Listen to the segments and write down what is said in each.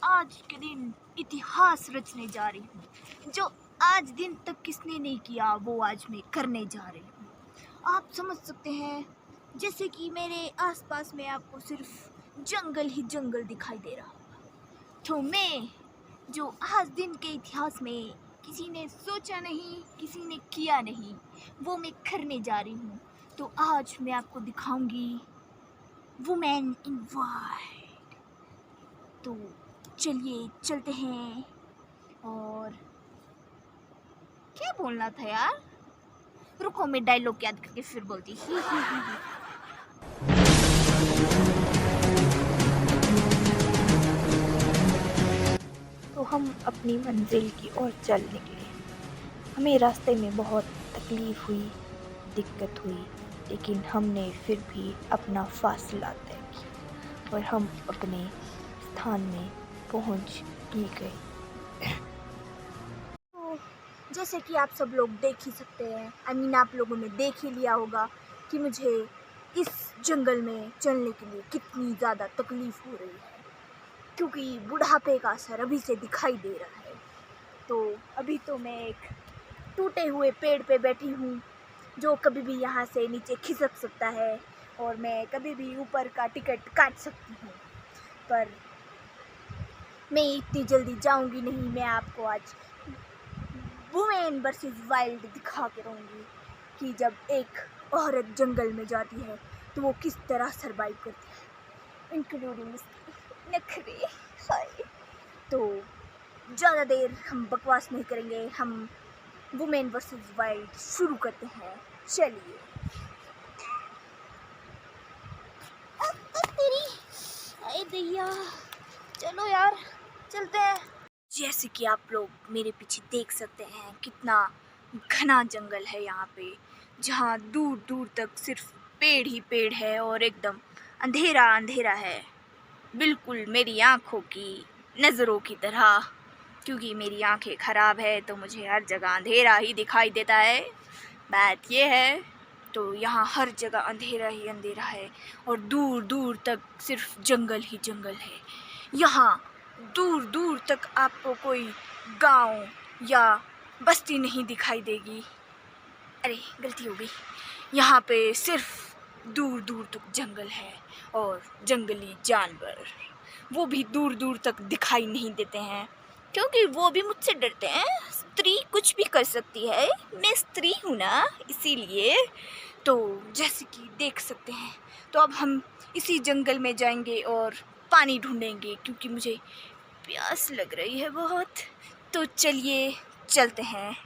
आज के दिन इतिहास रचने जा रही हूँ। जो आज दिन तक किसने नहीं किया वो आज मैं करने जा रही हूँ। आप समझ सकते हैं, जैसे कि मेरे आसपास में आपको सिर्फ जंगल ही जंगल दिखाई दे रहा होगा। तो मैं जो आज दिन के इतिहास में किसी ने सोचा नहीं, किसी ने किया नहीं, वो मैं करने जा रही हूँ। तो आज मैं आपको दिखाऊंगी वुमेन इन वाइट। तो चलिए चलते हैं। और क्या बोलना था यार, रुको मैं डायलॉग याद करके फिर बोलती। ही। तो हम अपनी मंजिल की ओर चल निकले। हमें रास्ते में बहुत तकलीफ़ हुई, दिक्कत हुई, लेकिन हमने फिर भी अपना फासला तय किया और हम अपने स्थान में पहुंच ही गए। तो जैसे कि आप सब लोग देख ही सकते हैं, आप लोगों ने देख ही लिया होगा कि मुझे इस जंगल में चलने के लिए कितनी ज़्यादा तकलीफ़ हो रही है, क्योंकि बुढ़ापे का असर अभी से दिखाई दे रहा है। तो अभी तो मैं एक टूटे हुए पेड़ पे बैठी हूँ, जो कभी भी यहाँ से नीचे खिसक सकता है और मैं कभी भी ऊपर का टिकट काट सकती हूँ। पर मैं इतनी जल्दी जाऊँगी नहीं। मैं आपको आज वुमेन वर्सेस वाइल्ड दिखा के रहूँगी कि जब एक औरत जंगल में जाती है तो वो किस तरह सरवाइव करती है, इंक्लूडिंग नखरे। हाय। तो ज़्यादा देर हम बकवास नहीं करेंगे, हम वुमेन वर्सेस वाइल्ड शुरू करते हैं। चलिए। तेरी अरे दैया, चलो यार चलते हैं। जैसे कि आप लोग मेरे पीछे देख सकते हैं, कितना घना जंगल है यहाँ पे, जहाँ दूर दूर तक सिर्फ पेड़ ही पेड़ है और एकदम अंधेरा अंधेरा है, बिल्कुल मेरी आँखों की नज़रों की तरह। क्योंकि मेरी आँखें ख़राब है तो मुझे हर जगह अंधेरा ही दिखाई देता है। बात ये है, तो यहाँ हर जगह अंधेरा ही अंधेरा है और दूर दूर तक सिर्फ जंगल ही जंगल है। यहाँ दूर दूर तक आपको कोई गांव या बस्ती नहीं दिखाई देगी। अरे गलती हो गई। यहाँ पे सिर्फ दूर दूर तक जंगल है और जंगली जानवर, वो भी दूर दूर तक दिखाई नहीं देते हैं, क्योंकि वो भी मुझसे डरते हैं। स्त्री कुछ भी कर सकती है, मैं स्त्री हूँ ना, इसीलिए। तो जैसे कि देख सकते हैं, तो अब हम इसी जंगल में जाएंगे और पानी ढूंढेंगे, क्योंकि मुझे प्यास लग रही है बहुत। तो चलिए चलते हैं।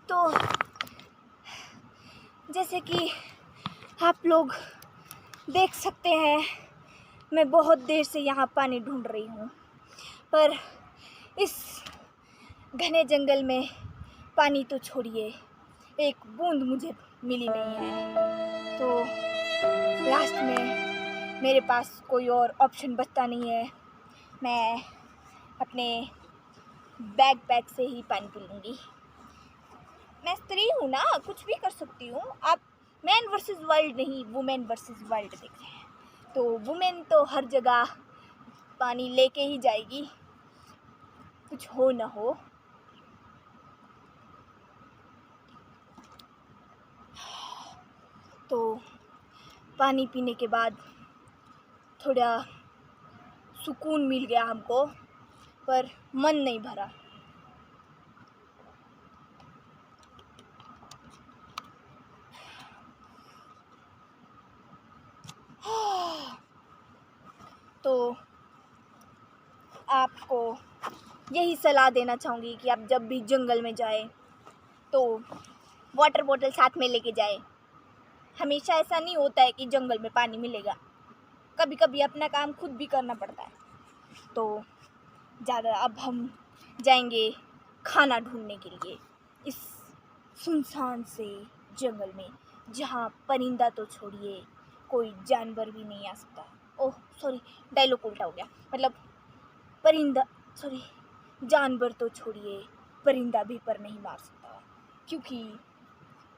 तो जैसे कि आप लोग देख सकते हैं, मैं बहुत देर से यहाँ पानी ढूंढ रही हूँ, पर इस घने जंगल में पानी तो छोड़िए, एक बूंद मुझे मिली नहीं है। तो लास्ट में मेरे पास कोई और ऑप्शन बचता नहीं है, मैं अपने बैकपैक से ही पानी पी लूँगी। मैं स्त्री हूँ ना, कुछ भी कर सकती हूँ। आप मैन वर्सेस वाइल्ड नहीं, वुमेन वर्सेस वाइल्ड देख रहे हैं। तो वुमेन तो हर जगह पानी लेके ही जाएगी, कुछ हो ना हो। तो पानी पीने के बाद थोड़ा सुकून मिल गया हमको, पर मन नहीं भरा। तो आपको यही सलाह देना चाहूँगी कि आप जब भी जंगल में जाए तो वाटर बॉटल साथ में लेके जाए। हमेशा ऐसा नहीं होता है कि जंगल में पानी मिलेगा, कभी कभी अपना काम खुद भी करना पड़ता है। तो ज़्यादा अब हम जाएंगे खाना ढूंढने के लिए इस सुनसान से जंगल में, जहाँ परिंदा तो छोड़िए कोई जानवर भी नहीं आ सकता। ओह सॉरी, डायलॉग उल्टा हो गया। मतलब परिंदा सॉरी जानवर तो छोड़िए परिंदा भी पर नहीं मार सकता, क्योंकि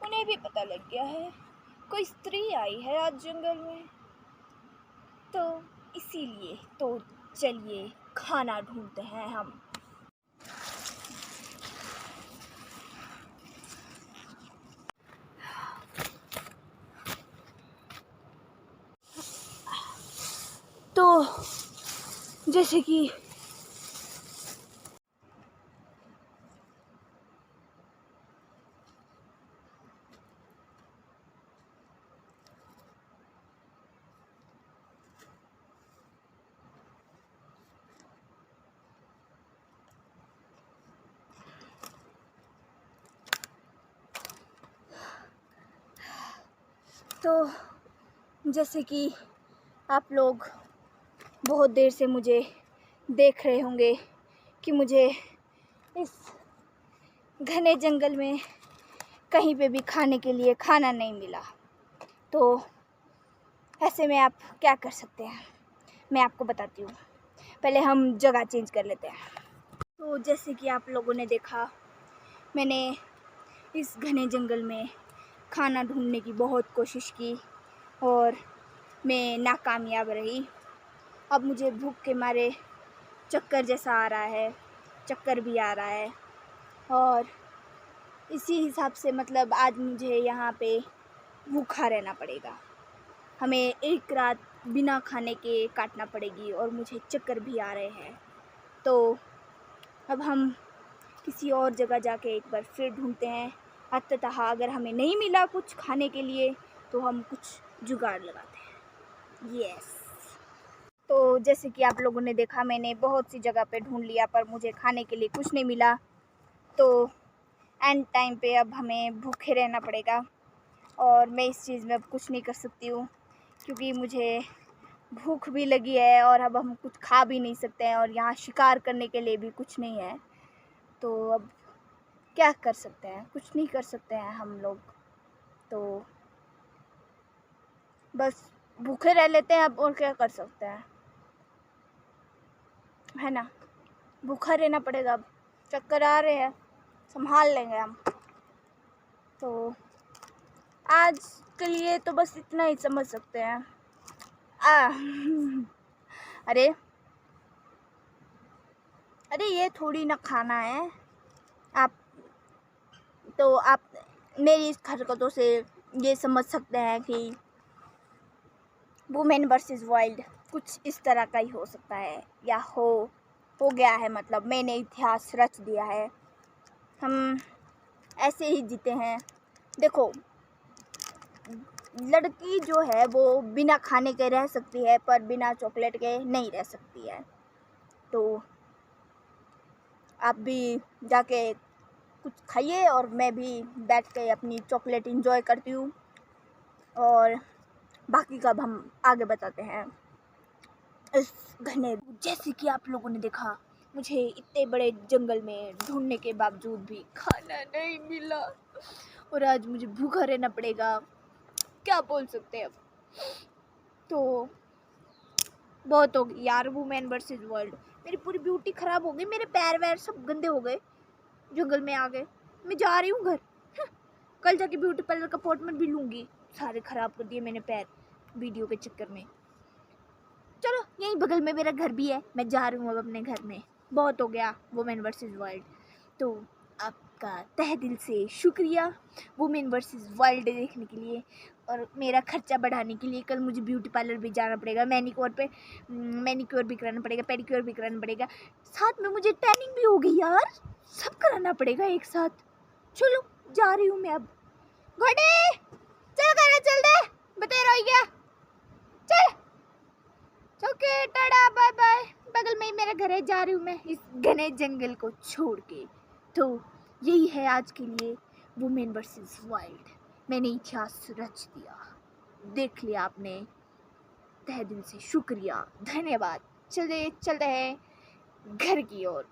उन्हें भी पता लग गया है कोई स्त्री आई है आज जंगल में। तो इसीलिए तो चलिए खाना ढूंढते हैं हम। तो जैसे कि आप लोग बहुत देर से मुझे देख रहे होंगे कि मुझे इस घने जंगल में कहीं पे भी खाने के लिए खाना नहीं मिला। तो ऐसे में आप क्या कर सकते हैं, मैं आपको बताती हूँ। पहले हम जगह चेंज कर लेते हैं। तो जैसे कि आप लोगों ने देखा, मैंने इस घने जंगल में खाना ढूंढने की बहुत कोशिश की और मैं नाकामयाब रही। अब मुझे भूख के मारे चक्कर जैसा आ रहा है, चक्कर भी आ रहा है, और इसी हिसाब से मतलब आज मुझे यहाँ पे भूखा रहना पड़ेगा। हमें एक रात बिना खाने के काटना पड़ेगी और मुझे चक्कर भी आ रहे हैं। तो अब हम किसी और जगह जाके एक बार फिर ढूंढते हैं। अंततः अगर हमें नहीं मिला कुछ खाने के लिए तो हम कुछ जुगाड़ लगाते हैं। यस। तो जैसे कि आप लोगों ने देखा, मैंने बहुत सी जगह पे ढूंढ लिया पर मुझे खाने के लिए कुछ नहीं मिला। तो एंड टाइम पे अब हमें भूखे रहना पड़ेगा और मैं इस चीज़ में अब कुछ नहीं कर सकती हूँ, क्योंकि मुझे भूख भी लगी है और अब हम कुछ खा भी नहीं सकते हैं और यहाँ शिकार करने के लिए भी कुछ नहीं है। तो अब क्या कर सकते हैं, कुछ नहीं कर सकते हैं हम लोग। तो बस भूखे रह लेते हैं अब, और क्या कर सकते हैं, है ना। भूखा रहना पड़ेगा अब, चक्कर आ रहे हैं, संभाल लेंगे हम। तो आज के लिए तो बस इतना ही समझ सकते हैं। अरे ये थोड़ी ना खाना है। आप मेरी इस हरकतों से ये समझ सकते हैं कि वुमेन वर्सेस वाइल्ड कुछ इस तरह का ही हो सकता है, या हो गया है। मतलब मैंने इतिहास रच दिया है, हम ऐसे ही जीते हैं। देखो, लड़की जो है वो बिना खाने के रह सकती है पर बिना चॉकलेट के नहीं रह सकती है। तो आप भी जाके कुछ खाइए और मैं भी बैठ के अपनी चॉकलेट एंजॉय करती हूँ, और बाकी का अब हम आगे बताते हैं इस घने। जैसे कि आप लोगों ने देखा, मुझे इतने बड़े जंगल में ढूंढने के बावजूद भी खाना नहीं मिला और आज मुझे भूखा रहना पड़ेगा। क्या बोल सकते हैं अब। तो बहुत हो गई यार वुमेन वर्सेस वर्ल्ड। मेरी पूरी ब्यूटी खराब हो गई, मेरे पैर वैर सब गंदे हो गए, जंगल में आ गए। मैं जा रही हूँ घर। कल जाके ब्यूटी पार्लर का अपॉइंटमेंट भी लूँगी। सारे खराब कर दिए मैंने पैर वीडियो के चक्कर में। चलो, यहीं बगल में मेरा घर भी है, मैं जा रही हूँ अब अपने घर में। बहुत हो गया वुमेन वर्सेस वर्ल्ड। तो आपका तहे दिल से शुक्रिया वुमेन वर्सेस वर्ल्ड देखने के लिए और मेरा खर्चा बढ़ाने के लिए। कल मुझे ब्यूटी पार्लर भी जाना पड़ेगा, मैनिक्योर भी कराना पड़ेगा, पेडिक्योर भी कराना पड़ेगा, साथ में मुझे टैनिंग भी हो गई यार, सब कराना पड़ेगा एक साथ। चलो जा रही हूँ मैं अब। घोड़े चल कर चल दे, बता रही क्या, चल। Okay tata bye bye. बगल में ही मेरा घर है, जा रही हूँ मैं इस घने जंगल को छोड़ के। तो यही है आज के लिए वुमेन वर्सेस वाइल्ड। मैंने इतिहास रच दिया। देख लिया आपने, तहे दिल से शुक्रिया, धन्यवाद। चलते चलते हैं घर की ओर।